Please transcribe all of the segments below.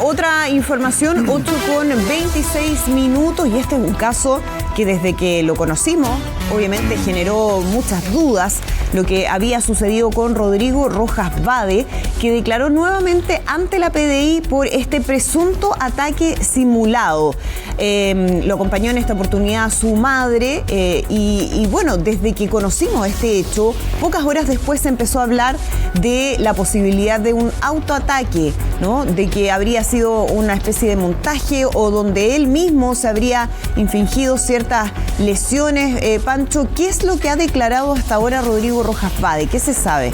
otra información, 8:26, y este es un caso que desde que lo conocimos, obviamente generó muchas dudas, lo que había sucedido con Rodrigo Rojas Vade, que declaró nuevamente ante la PDI por este presunto ataque simulado. Lo acompañó en esta oportunidad su madre y bueno, desde que conocimos este hecho, pocas horas después se empezó a hablar de la posibilidad de un autoataque, ¿no? De que habría sido una especie de montaje o donde él mismo se habría infligido ciertas lesiones. Pancho, ¿qué es lo que ha declarado hasta ahora Rodrigo Rojas Vade? ¿Qué se sabe?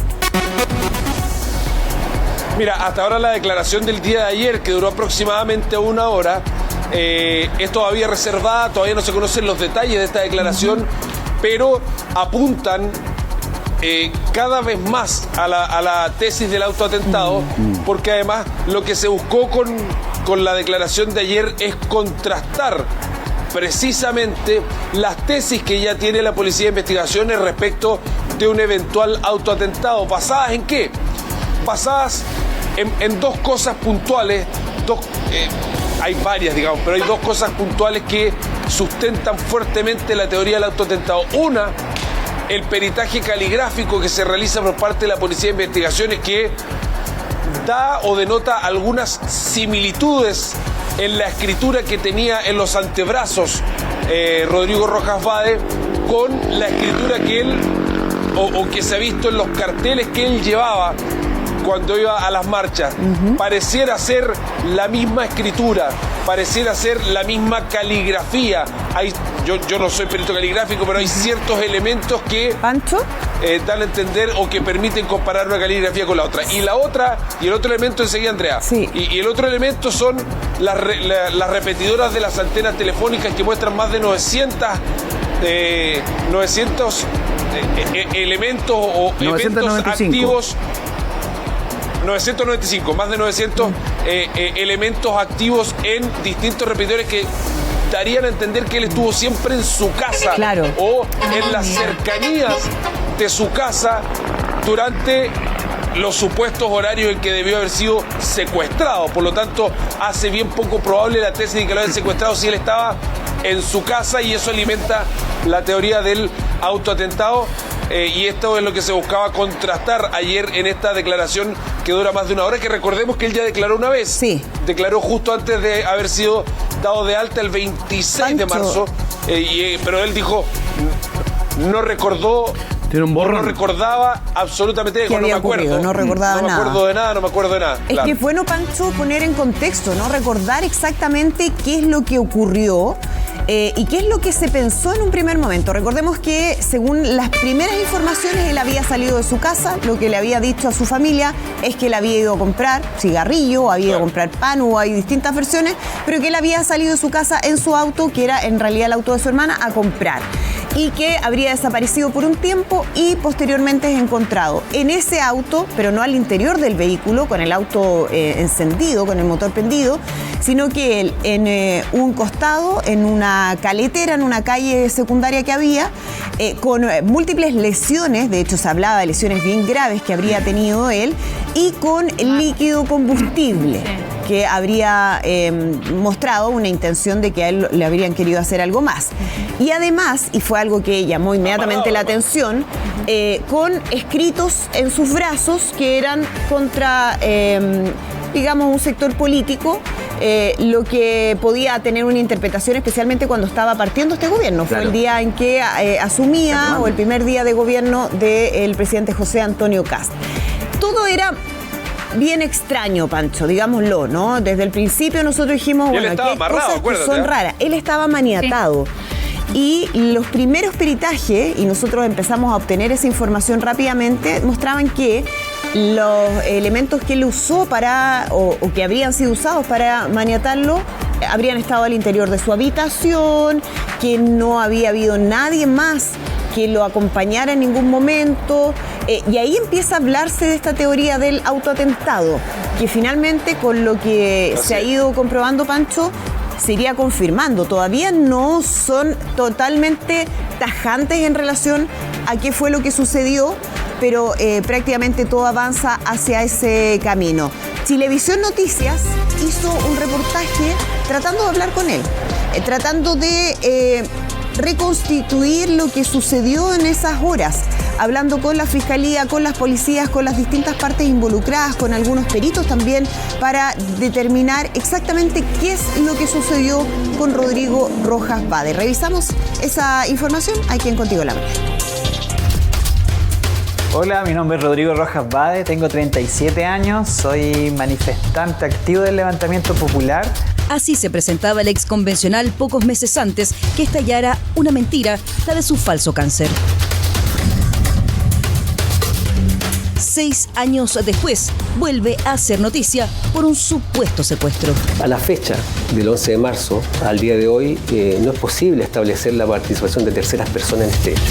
Mira, hasta ahora la declaración del día de ayer, que duró aproximadamente 1 hora, es todavía reservada, todavía no se conocen los detalles de esta declaración, pero apuntan cada vez más a la tesis del autoatentado, porque además lo que se buscó con la declaración de ayer es contrastar precisamente las tesis que ya tiene la Policía de Investigaciones respecto de un eventual autoatentado. ¿Basadas en qué? Basadas en dos cosas puntuales, hay varias, digamos, pero hay dos cosas puntuales que sustentan fuertemente la teoría del autoatentado. Una, el peritaje caligráfico que se realiza por parte de la Policía de Investigaciones, que da o denota algunas similitudes en la escritura que tenía en los antebrazos Rodrigo Rojas Vade con la escritura que él o que se ha visto en los carteles que él llevaba cuando iba a las marchas. Pareciera ser la misma escritura, pareciera ser la misma caligrafía. Yo no soy perito caligráfico, pero hay ciertos elementos que ¿Pancho? Dan a entender o que permiten comparar una caligrafía con la otra. Y el otro elemento, enseguida, Andrea. Sí. Y el otro elemento son las repetidoras de las antenas telefónicas que muestran más de 900 elementos o 995. eventos activos. 995, más de 900 elementos activos en distintos repetidores que darían a entender que él estuvo siempre en su casa, claro, o en las cercanías de su casa durante los supuestos horarios en que debió haber sido secuestrado. Por lo tanto, hace bien poco probable la tesis de que lo hayan secuestrado si él estaba en su casa, y eso alimenta la teoría del autoatentado. Y esto es lo que se buscaba contrastar ayer en esta declaración que dura más de 1 hora, que recordemos que él ya declaró una vez. Sí. Declaró justo antes de haber sido dado de alta el 26 de marzo, pero él dijo, no recordó, tiene un borrón, no recordaba absolutamente, ¿Qué había ocurrido? No recordaba nada. No me acuerdo de nada. Es claro. que es bueno, Pancho, poner en contexto, ¿no? Recordar exactamente qué es lo que ocurrió y qué es lo que se pensó en un primer momento. Recordemos que, según las primeras informaciones, él había salido de su casa. Lo que le había dicho a su familia es que él había ido a comprar cigarrillo, había ido a comprar pan, o hay distintas versiones, pero que él había salido de su casa en su auto, que era en realidad el auto de su hermana, a comprar, y que habría desaparecido por un tiempo y posteriormente es encontrado en ese auto, pero no al interior del vehículo, con el auto encendido, con el motor prendido, sino que él en un costado, en una caletera, en una calle secundaria que había, con múltiples lesiones, de hecho se hablaba de lesiones bien graves que habría tenido él, y con líquido combustible, que habría mostrado una intención de que a él le habrían querido hacer algo más. Y además, y fue algo que llamó inmediatamente la atención, con escritos en sus brazos que eran contra, digamos, un sector político, lo que podía tener una interpretación, especialmente cuando estaba partiendo este gobierno. Claro. Fue el día en que asumía, o el primer día de gobierno del presidente José Antonio Kast. Todo era bien extraño, Pancho, digámoslo, ¿no? Desde el principio nosotros dijimos, bueno, aquí hay cosas que son raras. Él estaba maniatado. Sí. Y los primeros peritajes, y nosotros empezamos a obtener esa información rápidamente, mostraban que los elementos que él usó o que habrían sido usados para maniatarlo habrían estado al interior de su habitación, que no había habido nadie más que lo acompañara en ningún momento, y ahí empieza a hablarse de esta teoría del autoatentado, que finalmente, con lo que se ha ido comprobando, Pancho, se iría confirmando. Todavía no son totalmente tajantes en relación a qué fue lo que sucedió, pero prácticamente todo avanza hacia ese camino. Chilevisión Noticias hizo un reportaje tratando de hablar con él, tratando de reconstituir lo que sucedió en esas horas, hablando con la Fiscalía, con las policías, con las distintas partes involucradas, con algunos peritos también, para determinar exactamente qué es lo que sucedió con Rodrigo Rojas Bade. Revisamos esa información aquí en Contigo la Mañana. Hola, mi nombre es Rodrigo Rojas Bade, tengo 37 años, soy manifestante activo del levantamiento popular. Así se presentaba el exconvencional pocos meses antes que estallara una mentira, la de su falso cáncer. 6 años después, vuelve a hacer noticia por un supuesto secuestro. A la fecha del 11 de marzo, al día de hoy, no es posible establecer la participación de terceras personas en este hecho.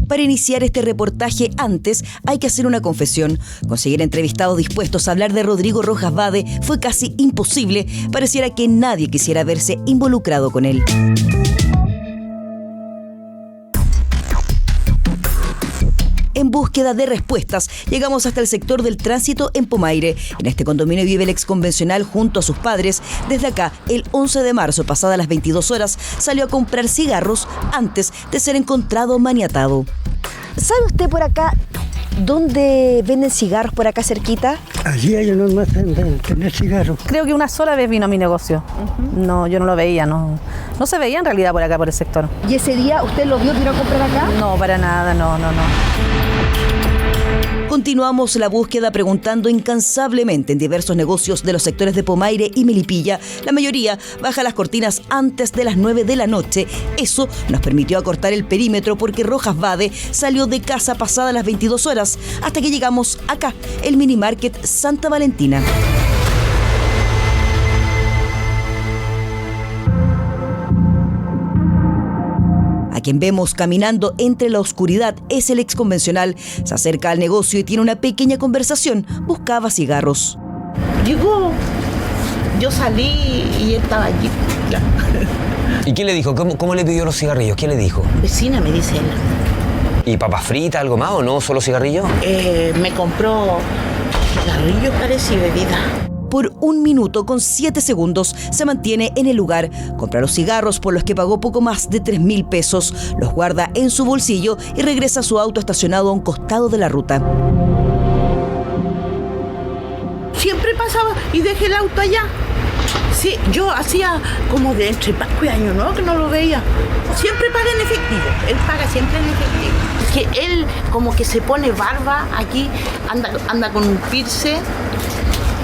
Para iniciar este reportaje antes hay que hacer una confesión. Conseguir entrevistados dispuestos a hablar de Rodrigo Rojas Bade fue casi imposible. Pareciera que nadie quisiera verse involucrado con él. En búsqueda de respuestas, llegamos hasta el sector del tránsito en Pomaire. En este condominio vive el exconvencional junto a sus padres. Desde acá, el 11 de marzo, pasadas las 22 horas, salió a comprar cigarros antes de ser encontrado maniatado. ¿Sabe usted por acá dónde venden cigarros por acá cerquita? Allí hay unos más de tener cigarros. Creo que una sola vez vino a mi negocio. No, yo no lo veía, no se veía en realidad por acá, por el sector. ¿Y ese día usted lo vio, vino a comprar acá? No, para nada, no. Continuamos la búsqueda preguntando incansablemente en diversos negocios de los sectores de Pomaire y Melipilla. La mayoría baja las cortinas antes de las 9 de la noche. Eso nos permitió acortar el perímetro porque Rojas Bade salió de casa pasadas las 22 horas hasta que llegamos acá, el mini market Santa Valentina. A quien vemos caminando entre la oscuridad es el exconvencional. Se acerca al negocio y tiene una pequeña conversación. Buscaba cigarros. Llegó, yo salí y él estaba allí. Ya. ¿Y qué le dijo? ¿Cómo le pidió los cigarrillos? ¿Qué le dijo? Vecina, me dice él. ¿Y papas fritas, algo más o no? ¿Solo cigarrillos? Me compró cigarrillos, parece, y bebida. Por 1 minuto con 7 segundos se mantiene en el lugar. Compra los cigarros por los que pagó poco más de 3.000 pesos. Los guarda en su bolsillo y regresa a su auto estacionado a un costado de la ruta. Siempre pasaba y dejé el auto allá. Sí, yo hacía como de entre Pascua y Año Nuevo que no lo veía. Siempre paga en efectivo. Él paga siempre en efectivo. Que él como que se pone barba aquí, anda con un piercing.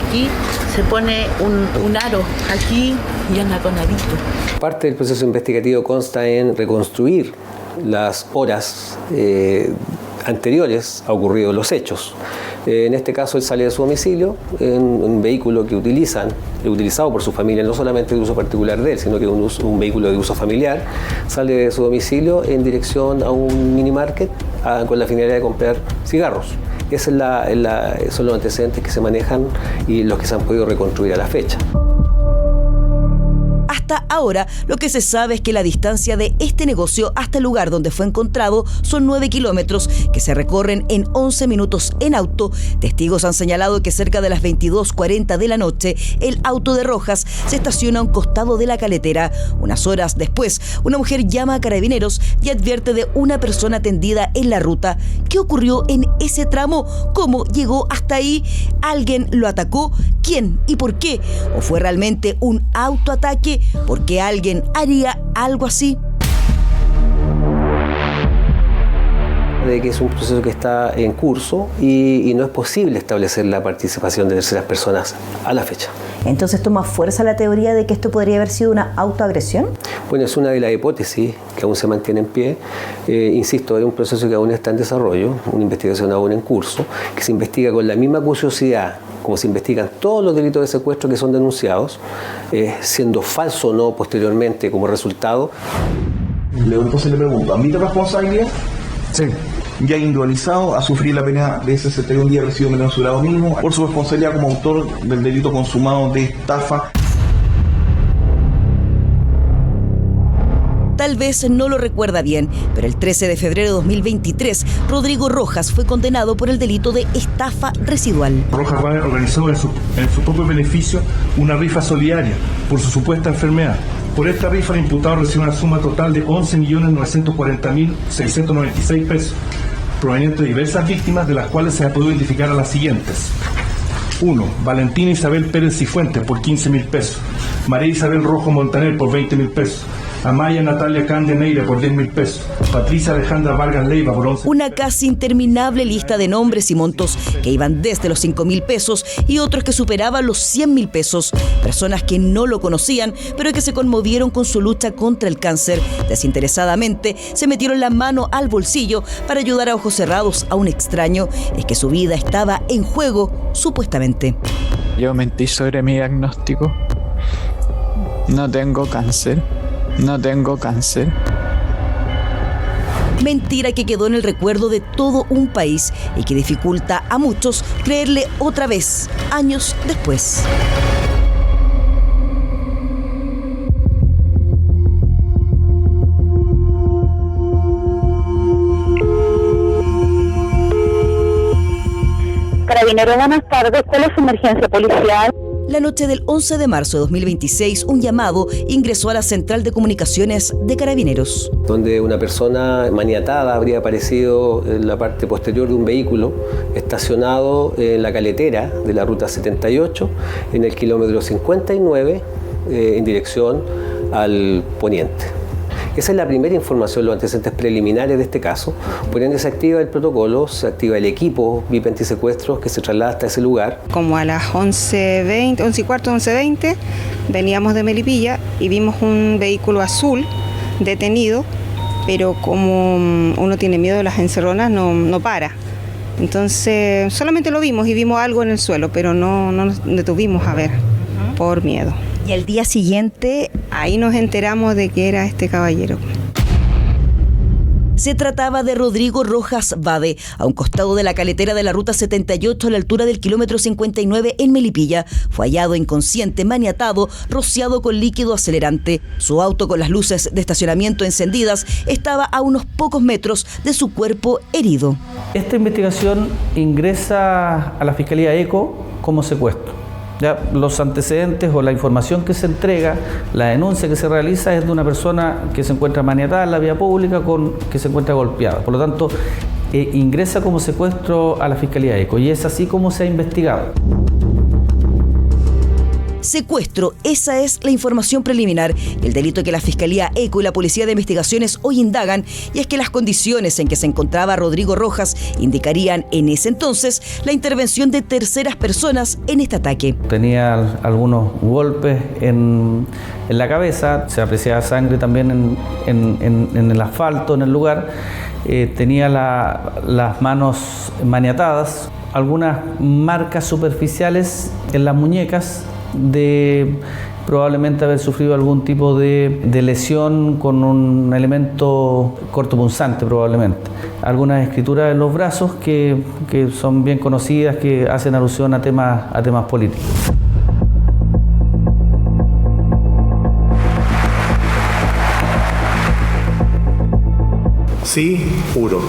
Aquí se pone un aro aquí y anda con arito. Parte del proceso investigativo consta en reconstruir las horas anteriores a ocurrido los hechos. En este caso él sale de su domicilio en un vehículo que utilizado por su familia, no solamente de uso particular de él, sino que un vehículo de uso familiar. Sale de su domicilio en dirección a un mini market con la finalidad de comprar cigarros. Esos son los antecedentes que se manejan y los que se han podido reconstruir a la fecha. Hasta ahora, lo que se sabe es que la distancia de este negocio hasta el lugar donde fue encontrado son 9 kilómetros que se recorren en 11 minutos en auto. Testigos han señalado que cerca de las 22:40 de la noche, el auto de Rojas se estaciona a un costado de la caletera. Unas horas después, una mujer llama a Carabineros y advierte de una persona tendida en la ruta. ¿Qué ocurrió en ese tramo? ¿Cómo llegó hasta ahí? ¿Alguien lo atacó? ¿Quién y por qué? ¿O fue realmente un autoataque? ¿Por qué alguien haría algo así? De que es un proceso que está en curso y no es posible establecer la participación de terceras personas a la fecha. Entonces toma fuerza la teoría de que esto podría haber sido una autoagresión. Bueno, es una de las hipótesis que aún se mantiene en pie. Insisto, es un proceso que aún está en desarrollo, una investigación aún en curso, que se investiga con la misma acuciosidad como se investigan todos los delitos de secuestro que son denunciados, siendo falso o no posteriormente como resultado. Entonces le pregunto, ¿admite responsabilidad? Sí. Ya individualizado a sufrir la pena de 61 días recibido menos su grado mínimo por su responsabilidad como autor del delito consumado de estafa. Tal Tal vez no lo recuerda bien, pero el 13 de febrero de 2023, Rodrigo Rojas fue condenado por el delito de estafa residual. Rojas Bade organizó en su propio beneficio una rifa solidaria por su supuesta enfermedad. Por esta rifa, el imputado recibe una suma total de 11.940.696 pesos, provenientes de diversas víctimas, de las cuales se ha podido identificar a las siguientes. 1. Valentina Isabel Pérez Cifuentes por 15.000 pesos. María Isabel Rojo Montaner por 20.000 pesos. Amaya Natalia Candia Neira por 10.000 pesos. Patricia Alejandra Vargas Leiva por 11. Una casi interminable lista de nombres y montos que iban desde los 5.000 pesos y otros que superaban los 100.000 pesos. Personas que no lo conocían, pero que se conmovieron con su lucha contra el cáncer. Desinteresadamente se metieron la mano al bolsillo para ayudar a ojos cerrados a un extraño. Es que su vida estaba en juego, supuestamente. Yo mentí sobre mi diagnóstico. No tengo cáncer. No tengo cáncer. Mentira que quedó en el recuerdo de todo un país y que dificulta a muchos creerle otra vez, años después. Carabineros, buenas tardes. ¿Cuál es su emergencia policial? La noche del 11 de marzo de 2026, un llamado ingresó a la Central de Comunicaciones de Carabineros. Donde una persona maniatada habría aparecido en la parte posterior de un vehículo estacionado en la caletera de la ruta 78, en el kilómetro 59, en dirección al poniente. Esa es la primera información, los antecedentes preliminares de este caso. Por ende se activa el protocolo, se activa el equipo VIP antisecuestros que se traslada hasta ese lugar. Como a las 11:20, 11:15, veníamos de Melipilla y vimos un vehículo azul detenido, pero como uno tiene miedo de las encerronas, no para. Entonces solamente lo vimos y vimos algo en el suelo, pero no nos detuvimos a ver por miedo. Y al día siguiente, ahí nos enteramos de que era este caballero. Se trataba de Rodrigo Rojas Bade, a un costado de la caletera de la ruta 78 a la altura del kilómetro 59 en Melipilla. Fue hallado inconsciente, maniatado, rociado con líquido acelerante. Su auto con las luces de estacionamiento encendidas estaba a unos pocos metros de su cuerpo herido. Esta investigación ingresa a la Fiscalía ECO como secuestro. Ya, los antecedentes o la información que se entrega, la denuncia que se realiza es de una persona que se encuentra maniatada en la vía pública que se encuentra golpeada. Por lo tanto, ingresa como secuestro a la Fiscalía ECO y es así como se ha investigado. Secuestro, esa es la información preliminar, el delito que la Fiscalía ECO y la Policía de Investigaciones hoy indagan, y es que las condiciones en que se encontraba Rodrigo Rojas indicarían en ese entonces la intervención de terceras personas en este ataque. Tenía algunos golpes en la cabeza, se apreciaba sangre también en el asfalto, en el lugar, tenía las manos maniatadas, algunas marcas superficiales en las muñecas, de probablemente haber sufrido algún tipo de lesión con un elemento cortopunzante probablemente. Algunas escrituras en los brazos que son bien conocidas, que hacen alusión a temas políticos. Sí, juro.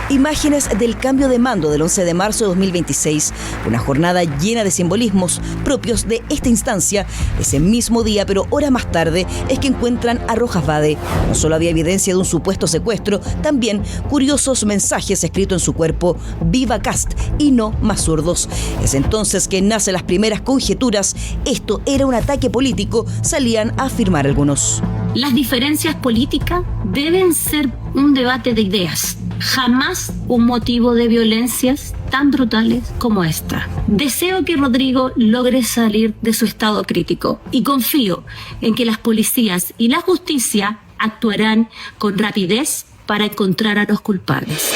Imágenes del cambio de mando del 11 de marzo de 2026, una jornada llena de simbolismos propios de esta instancia. Ese mismo día, pero hora más tarde, es que encuentran a Rojas Bade. No solo había evidencia de un supuesto secuestro, también curiosos mensajes escritos en su cuerpo: "Viva Cast" y "No más zurdos". Es entonces que nacen las primeras conjeturas. Esto era un ataque político, salían a afirmar algunos. Las diferencias políticas deben ser un debate de ideas, jamás un motivo de violencias tan brutales como esta. Deseo que Rodrigo logre salir de su estado crítico y confío en que las policías y la justicia actuarán con rapidez para encontrar a los culpables.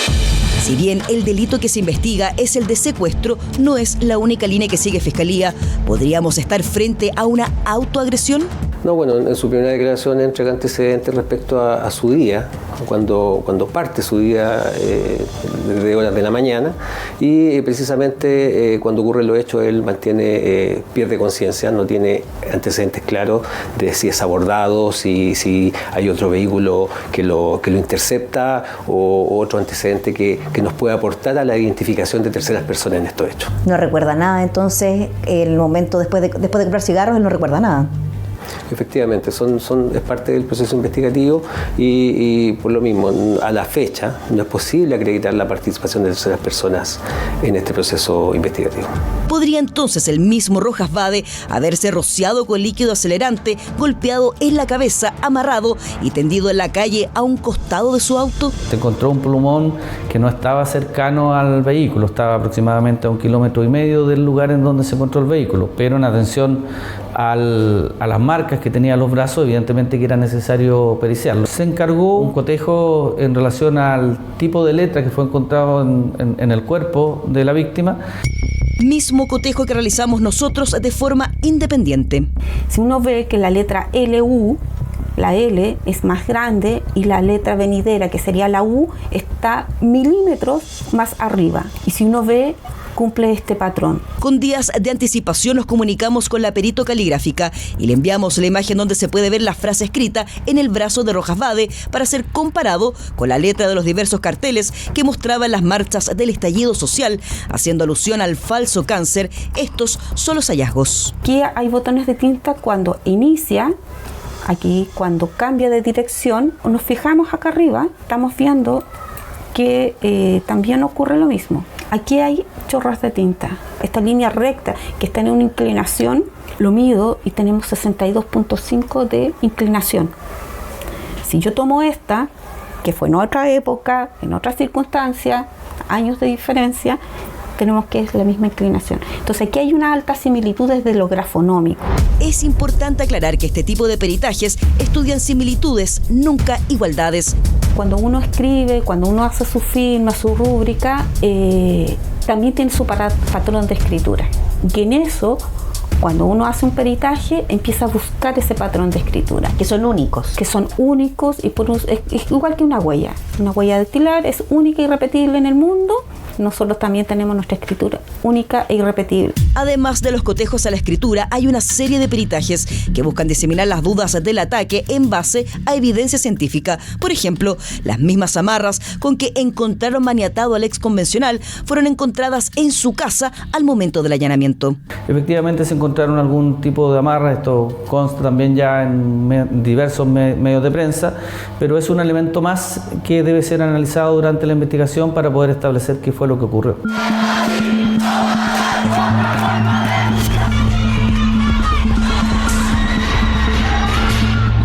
Si bien el delito que se investiga es el de secuestro, no es la única línea que sigue Fiscalía. ¿Podríamos estar frente a una autoagresión? No, bueno, en su primera declaración entrega antecedentes respecto a su día, cuando parte su día de horas de la mañana, y precisamente cuando ocurren los hechos él pierde conciencia, no tiene antecedentes claros de si es abordado, si hay otro vehículo que lo intercepta o otro antecedente que nos puede aportar a la identificación de terceras personas en estos hechos. No recuerda nada, entonces el momento después de comprar cigarros él no recuerda nada. Efectivamente, es parte del proceso investigativo y por lo mismo, a la fecha, no es posible acreditar la participación de terceras personas en este proceso investigativo. ¿Podría entonces el mismo Rojas Vade haberse rociado con líquido acelerante, golpeado en la cabeza, amarrado y tendido en la calle a un costado de su auto? Se encontró un plumón que no estaba cercano al vehículo, estaba aproximadamente a 1,5 kilómetros del lugar en donde se encontró el vehículo, pero en atención a las marcas que tenía los brazos, evidentemente que era necesario periciarlo. Se encargó un cotejo en relación al tipo de letra que fue encontrado en el cuerpo de la víctima. Mismo cotejo que realizamos nosotros de forma independiente. Si uno ve que la letra LU, la L es más grande y la letra venidera, que sería la U, está milímetros más arriba. Y si uno ve, cumple este patrón. Con días de anticipación nos comunicamos con la perito caligráfica y le enviamos la imagen donde se puede ver la frase escrita en el brazo de Rojas Vade para ser comparado con la letra de los diversos carteles que mostraban las marchas del estallido social, haciendo alusión al falso cáncer. Estos son los hallazgos. Aquí hay botones de tinta cuando inicia, aquí cuando cambia de dirección. Nos fijamos acá arriba, estamos viendo que también ocurre lo mismo. Aquí hay chorros de tinta. Esta línea recta que está en una inclinación, lo mido y tenemos 62.5 de inclinación. Si yo tomo esta, que fue en otra época, en otras circunstancias, años de diferencia, tenemos que es la misma inclinación. Entonces aquí hay una alta similitud desde lo grafonómico. Es importante aclarar que este tipo de peritajes estudian similitudes, nunca igualdades. Cuando uno escribe, cuando uno hace su firma, su rúbrica, también tiene su patrón de escritura. Y en eso, cuando uno hace un peritaje, empieza a buscar ese patrón de escritura. Que son únicos. Que son únicos y es igual que una huella. Una huella dactilar es única y irrepetible en el mundo. Nosotros también tenemos nuestra escritura única e irrepetible. Además de los cotejos a la escritura, hay una serie de peritajes que buscan diseminar las dudas del ataque en base a evidencia científica. Por ejemplo, las mismas amarras con que encontraron maniatado al ex convencional fueron encontradas en su casa al momento del allanamiento. Efectivamente se encontraron algún tipo de amarras, esto consta también ya en diversos medios de prensa, pero es un elemento más que debe ser analizado durante la investigación para poder establecer qué fue lo que ocurrió.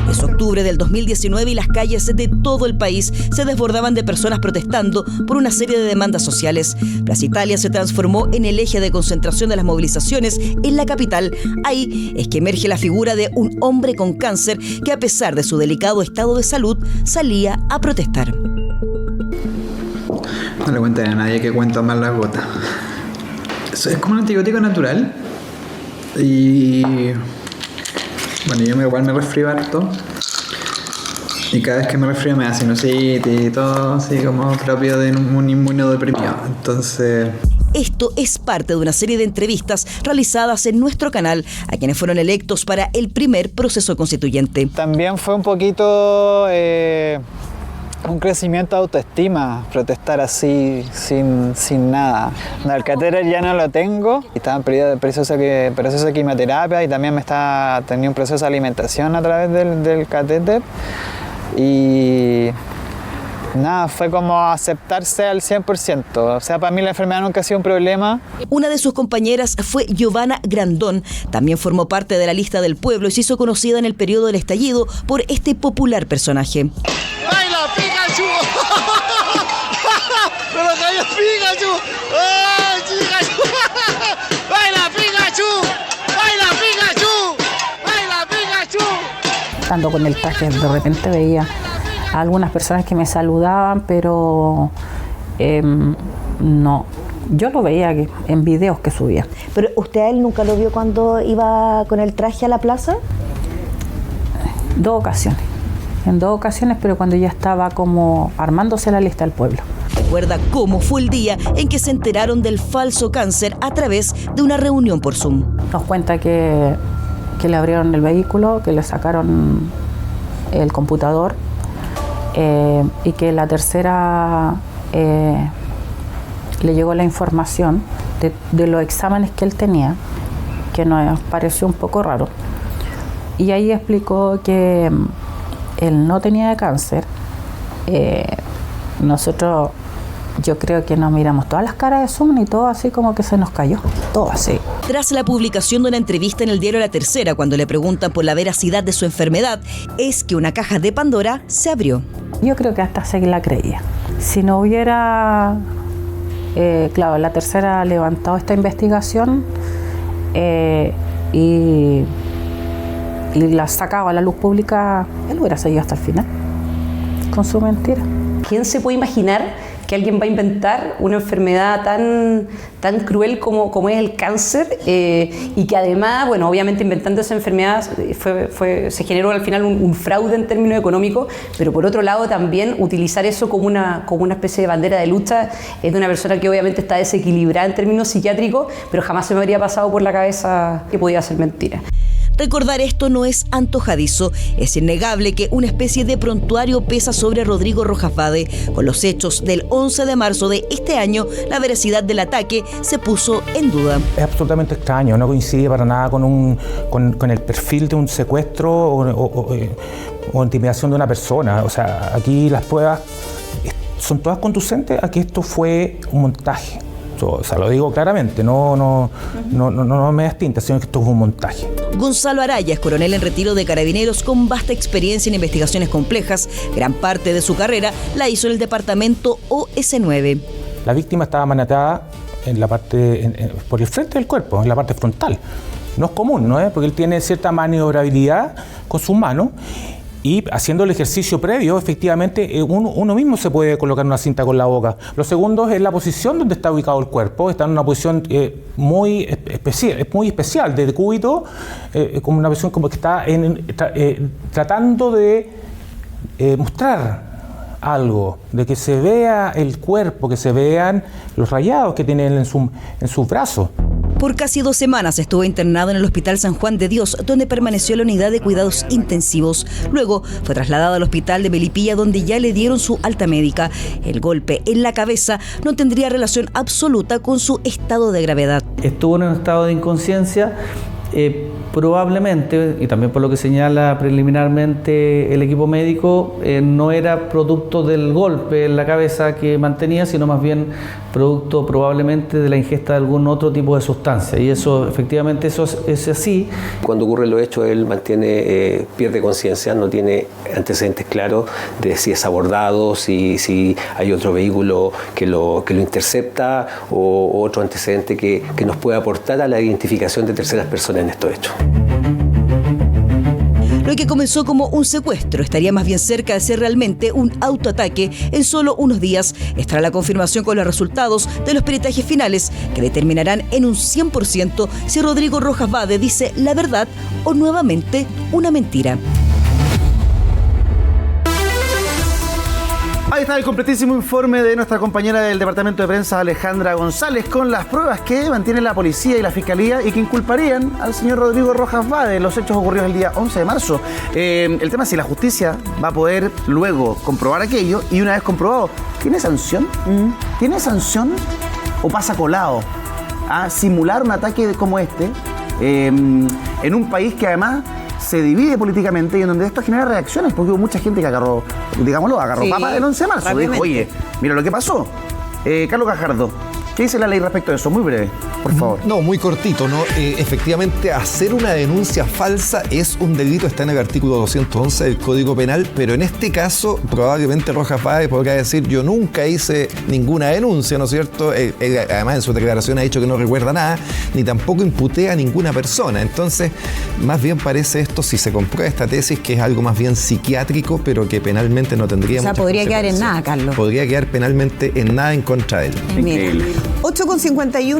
Es octubre del 2019 y las calles de todo el país se desbordaban de personas protestando por una serie de demandas sociales. Plaza Italia se transformó en el eje de concentración de las movilizaciones en la capital. Ahí es que emerge la figura de un hombre con cáncer que, a pesar de su delicado estado de salud, salía a protestar. No le cuenten a nadie que cuento mal las gotas. Es como un antibiótico natural. Y bueno, yo igual me resfrío harto. Y cada vez que me resfrío me da sinusitis y todo así como propio de un inmunodeprimido. Entonces... Esto es parte de una serie de entrevistas realizadas en nuestro canal a quienes fueron electos para el primer proceso constituyente. También fue un poquito... un crecimiento de autoestima, protestar así, sin nada. El catéter ya no lo tengo, estaba en periodo de proceso de quimioterapia y también tenía un proceso de alimentación a través del catéter. Y nada, fue como aceptarse al 100%. O sea, para mí la enfermedad nunca ha sido un problema. Una de sus compañeras fue Giovanna Grandón. También formó parte de la lista del pueblo y se hizo conocida en el periodo del estallido por este popular personaje. ¡Baila Pikachu! ¡Pero cayó Pikachu! ¡Ay, Pikachu! ¡Baila Pikachu! ¡Baila Pikachu! ¡Baila Pikachu! Estando con el traje, de repente veía a algunas personas que me saludaban, pero no. Yo lo veía en videos que subía. ¿Pero usted a él nunca lo vio cuando iba con el traje a la plaza? 2 ocasiones. en 2 ocasiones, pero cuando ya estaba como armándose la lista del pueblo. Recuerda cómo fue el día en que se enteraron del falso cáncer a través de una reunión por Zoom. Nos cuenta que le abrieron el vehículo, que le sacaron el computador y que la tercera le llegó la información de los exámenes que él tenía, que nos pareció un poco raro. Y ahí explicó que él no tenía cáncer. Nosotros, yo creo que nos miramos todas las caras de Zoom y todo así como que se nos cayó, todo así. Tras la publicación de una entrevista en el diario La Tercera, cuando le preguntan por la veracidad de su enfermedad, es que una caja de Pandora se abrió. Yo creo que hasta se la creía. Si no hubiera, claro, La Tercera ha levantado esta investigación y la sacaba a la luz pública, él hubiera seguido hasta el final con su mentira. ¿Quién se puede imaginar que alguien va a inventar una enfermedad tan cruel como es el cáncer y que además, bueno, obviamente inventando esa enfermedad se generó al final un fraude en términos económicos, pero por otro lado también utilizar eso como una especie de bandera de lucha es de una persona que obviamente está desequilibrada en términos psiquiátricos, pero jamás se me habría pasado por la cabeza que podía ser mentira. Recordar esto no es antojadizo. Es innegable que una especie de prontuario pesa sobre Rodrigo Rojas Vade. Con los hechos del 11 de marzo de este año, la veracidad del ataque se puso en duda. Es absolutamente extraño, no coincide para nada con el perfil de un secuestro o intimidación de una persona. O sea, aquí las pruebas son todas conducentes a que esto fue un montaje. O sea, lo digo claramente, no me das tinta, sino que esto es un montaje. Gonzalo Araya es coronel en retiro de Carabineros con vasta experiencia en investigaciones complejas. Gran parte de su carrera la hizo en el departamento OS9. La víctima estaba maniatada en la parte, por el frente del cuerpo, en la parte frontal. No es común, ¿no? Porque él tiene cierta maniobrabilidad con sus manos. Y haciendo el ejercicio previo, efectivamente, uno mismo se puede colocar una cinta con la boca. Lo segundo es la posición donde está ubicado el cuerpo. Está en una posición muy especial, de decúbito, como una posición como que está tratando de mostrar algo, de que se vea el cuerpo, que se vean los rayados que tiene él en sus brazos. Por casi 2 semanas estuvo internado en el Hospital San Juan de Dios, donde permaneció en la unidad de cuidados intensivos. Luego fue trasladado al hospital de Melipilla, donde ya le dieron su alta médica. El golpe en la cabeza no tendría relación absoluta con su estado de gravedad. Estuvo en un estado de inconsciencia. Probablemente, y también por lo que señala preliminarmente el equipo médico, no era producto del golpe en la cabeza que mantenía, sino más bien producto probablemente de la ingesta de algún otro tipo de sustancia. Y eso, efectivamente, eso es así. Cuando ocurren los hechos, él pierde conciencia, no tiene antecedentes claros de si es abordado, si hay otro vehículo que lo intercepta o otro antecedente que nos puede aportar a la identificación de terceras personas en estos hechos. Lo que comenzó como un secuestro estaría más bien cerca de ser realmente un autoataque. En solo unos días estará la confirmación con los resultados de los peritajes finales que determinarán en un 100% si Rodrigo Rojas Vade dice la verdad o nuevamente una mentira. Ahí está el completísimo informe de nuestra compañera del Departamento de Prensa, Alejandra González, con las pruebas que mantiene la policía y la fiscalía y que inculparían al señor Rodrigo Rojas Vade en los hechos ocurridos el día 11 de marzo. El tema es si la justicia va a poder luego comprobar aquello y una vez comprobado, ¿tiene sanción? ¿Tiene sanción o pasa colado a simular un ataque como este en un país que además se divide políticamente y en donde esto genera reacciones, porque hubo mucha gente que agarró Sí, papa el 11 de marzo. Dijo, oye, mira lo que pasó. Carlos Gajardo, ¿qué dice la ley respecto de eso? Muy breve, por favor. No, muy cortito, ¿no? Efectivamente, hacer una denuncia falsa es un delito, está en el artículo 211 del Código Penal, pero en este caso, probablemente Rojas Vade podría decir, yo nunca hice ninguna denuncia, ¿no es cierto? Él, además, en su declaración ha dicho que no recuerda nada, ni tampoco imputé a ninguna persona. Entonces, más bien parece esto, si se comprueba esta tesis, que es algo más bien psiquiátrico, pero que penalmente no tendría muchas podría quedar en consecuencias. nada, Carlos. Podría quedar penalmente en nada en contra de él. Mira, 8:51.